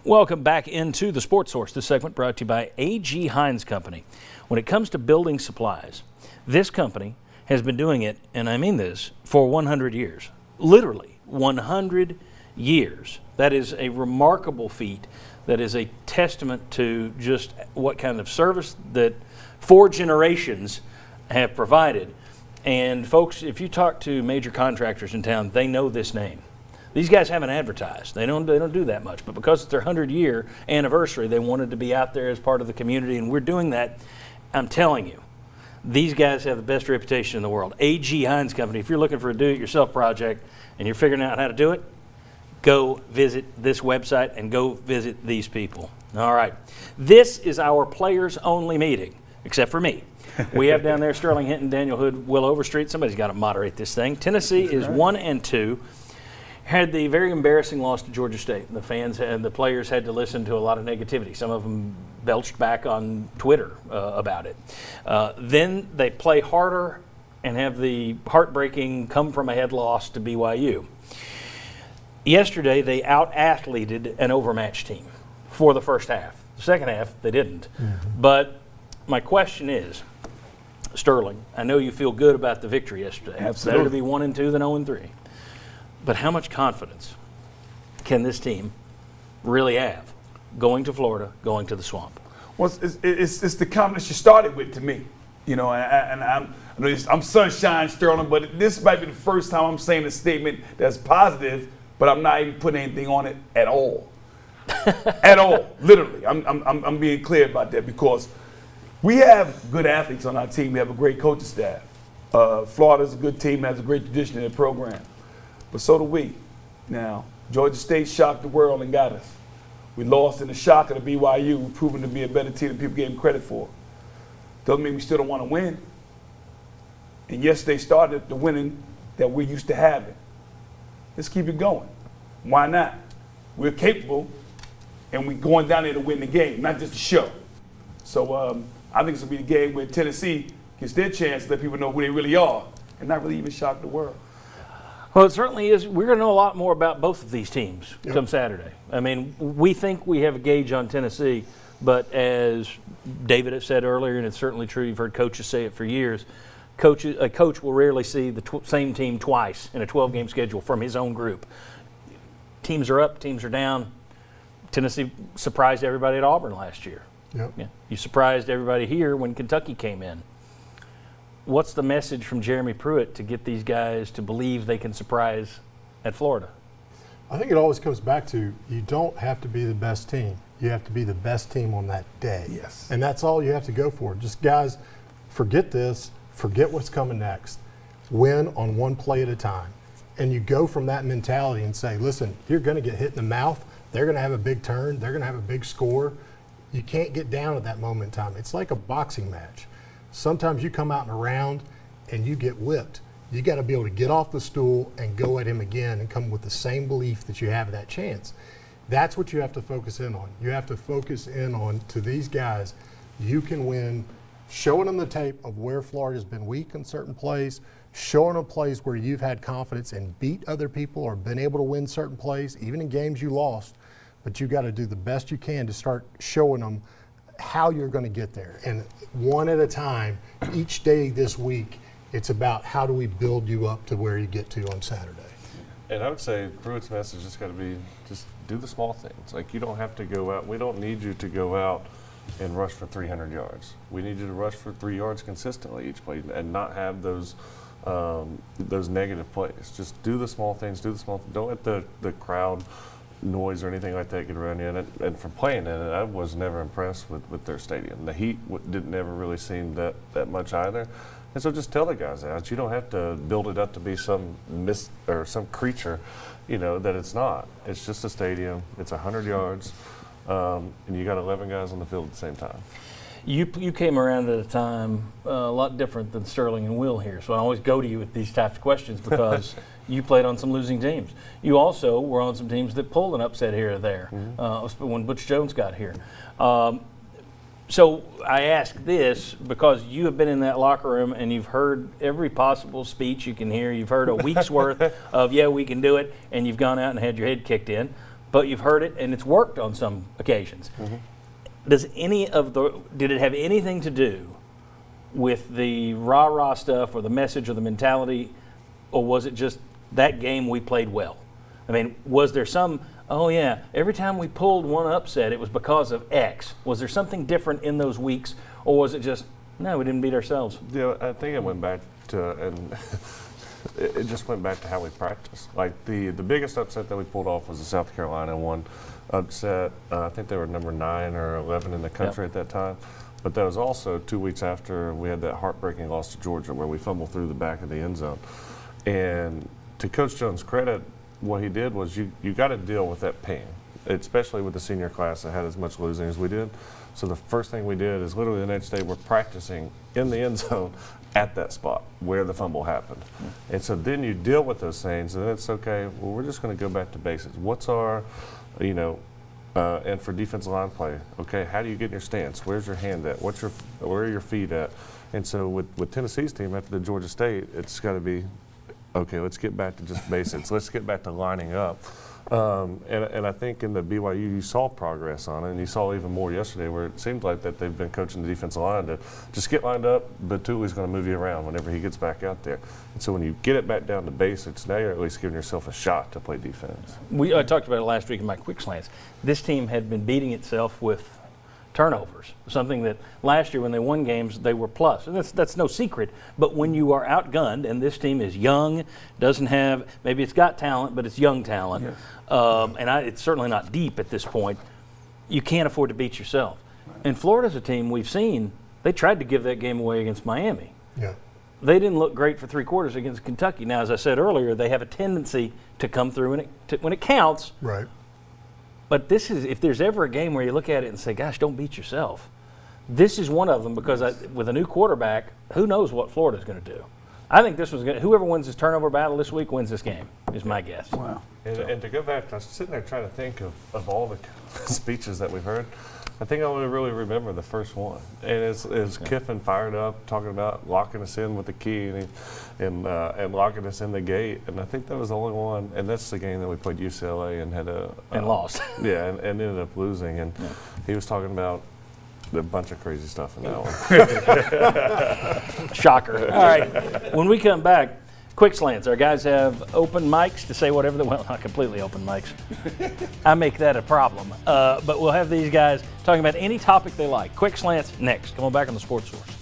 Welcome back into the Sports Source. This segment brought to you by A.G. Heinz Company. When it comes to building supplies, this company has been doing it, and I mean this, for 100 years. Literally 100 years. That is a remarkable feat. That is a testament to just what kind of service that 4 generations have provided. And folks, if you talk to major contractors in town, they know this name. These guys haven't advertised. They don't do that much. But because it's their 100-year anniversary, they wanted to be out there as part of the community, and we're doing that. I'm telling you, these guys have the best reputation in the world. A.G. Heinz Company, if you're looking for a do-it-yourself project and you're figuring out how to do it, go visit this website and go visit these people. All right. This is our players-only meeting, except for me. We have down there Sterling Hinton, Daniel Hood, Will Overstreet. Somebody's got to moderate this thing. Tennessee is 1-2. Had the very embarrassing loss to Georgia State. The fans and the players had to listen to a lot of negativity. Some of them belched back on Twitter about it. Then they play harder and have the heartbreaking come-from-ahead loss to BYU. Yesterday, they out-athleted an overmatched team for the first half. The second half, they didn't. Mm-hmm. But my question is, Sterling, I know you feel good about the victory yesterday. Absolutely. Better to be 1-2 than 0-3. But how much confidence can this team really have going to Florida, going to the Swamp? Well, it's the confidence you started with to me. You know, and I'm sunshine, Sterling, but this might be the first time I'm saying a statement that's positive, but I'm not even putting anything on it at all. At all, literally. I'm being clear about that because we have good athletes on our team. We have a great coaching staff. Florida's a good team, has a great tradition in their program. But so do we. Now, Georgia State shocked the world and got us. We lost in the shock of the BYU. We've proven to be a better team than people gave them credit for. Doesn't mean we still don't want to win. And yesterday started the winning that we're used to having. Let's keep it going. Why not? We're capable, and we're going down there to win the game, not just the show. So I think it's going to be the game where Tennessee gets their chance to let people know who they really are and not really even shock the world. Well, it certainly is. We're going to know a lot more about both of these teams come Saturday. I mean, we think we have a gauge on Tennessee, but as David has said earlier, and it's certainly true, you've heard coaches say it for years, a coach will rarely see the same team twice in a 12-game schedule from his own group. Teams are up, teams are down. Tennessee surprised everybody at Auburn last year. Yep. Yeah. You surprised everybody here when Kentucky came in. What's the message from Jeremy Pruitt to get these guys to believe they can surprise at Florida? I think it always comes back to you don't have to be the best team. You have to be the best team on that day. Yes. And that's all you have to go for. Just, guys, forget this. Forget what's coming next. Win on one play at a time. And you go from that mentality and say, listen, you're going to get hit in the mouth. They're going to have a big turn. They're going to have a big score. You can't get down at that moment in time. It's like a boxing match. Sometimes you come out in a round and you get whipped. You got to be able to get off the stool and go at him again and come with the same belief that you have that chance. That's what you have to focus in on. You have to focus in on, to these guys, you can win, showing them the tape of where Florida's been weak in certain plays, showing them plays where you've had confidence and beat other people or been able to win certain plays, even in games you lost. But you got to do the best you can to start showing them how you're going to get there. And one at a time, each day this week, it's about how do we build you up to where you get to on Saturday. And I would say Pruitt's message has got to be just do the small things. Like, you don't have to go out. We don't need you to go out and rush for 300 yards. We need you to rush for 3 yards consistently each play and not have those negative plays. Just do the small things. Do the small things. Don't let the crowd noise or anything like that get around you. And from playing in it, I was never impressed with their stadium. The heat didn't ever really seem that much either. And so just tell the guys that. You don't have to build it up to be some some creature, that it's not. It's just a stadium. It's 100 yards, and you got 11 guys on the field at the same time. You came around at a time a lot different than Sterling and Will here, so I always go to you with these types of questions because you played on some losing teams. You also were on some teams that pulled an upset here or there when Butch Jones got here. So I ask this because you have been in that locker room and you've heard every possible speech you can hear. You've heard a week's worth of, yeah, we can do it, and you've gone out and had your head kicked in. but you've heard it and it's worked on some occasions. Did it have anything to do with the rah-rah stuff or the message or the mentality, or was it just that game we played well? I mean, was there some, oh yeah, every time we pulled one upset, it was because of X? Was there something different in those weeks, or was it just, no, we didn't beat ourselves? Yeah, I think it went back to, and it just went back to how we practiced. Like the biggest upset that we pulled off was the South Carolina one upset. I think they were number 9 or 11 in the country at that time. But that was also 2 weeks after we had that heartbreaking loss to Georgia where we fumbled through the back of the end zone. And to Coach Jones' credit, what he did was you got to deal with that pain, especially with the senior class that had as much losing as we did. So the first thing we did is literally the next day we're practicing in the end zone at that spot where the fumble happened. And so then you deal with those things, and then it's okay, well, we're just going to go back to basics. What's our, and for defensive line play, okay, how do you get in your stance? Where's your hand at? Where are your feet at? And so with Tennessee's team after the Georgia State, it's got to be, okay, let's get back to just basics. Let's get back to lining up. And I think in the BYU, you saw progress on it, and you saw even more yesterday where it seemed like that they've been coaching the defensive line to just get lined up, but Tuli's going to move you around whenever he gets back out there. And so when you get it back down to basics, now you're at least giving yourself a shot to play defense. I talked about it last week in my quick slants. This team had been beating itself with turnovers, something that last year when they won games, they were plus. And that's no secret. But when you are outgunned, and this team is young, doesn't have, maybe it's got talent, but it's young talent, it's certainly not deep at this point, you can't afford to beat yourself. And Florida's a team we've seen, they tried to give that game away against Miami. Yeah. They didn't look great for 3 quarters against Kentucky. Now, as I said earlier, they have a tendency to come through when it counts. Right. But this is, if there's ever a game where you look at it and say, gosh, don't beat yourself, this is one of them because with a new quarterback, who knows what Florida's going to do. I think this was going to, whoever wins this turnover battle this week wins this game, is my guess. Wow. And to go back, I was sitting there trying to think of all the speeches that we've heard. I think I only really remember the first one. And it's Kiffin fired up, talking about locking us in with the key and locking us in the gate. And I think that was the only one. And that's the game that we played UCLA and had and lost. Yeah, and ended up losing. And he was talking about a bunch of crazy stuff in that one. Shocker. All right. When we come back, quick slants. Our guys have open mics to say whatever well, not completely open mics. I make that a problem. But we'll have these guys talking about any topic they like. Quick slants next. Come on back on the Sports Source.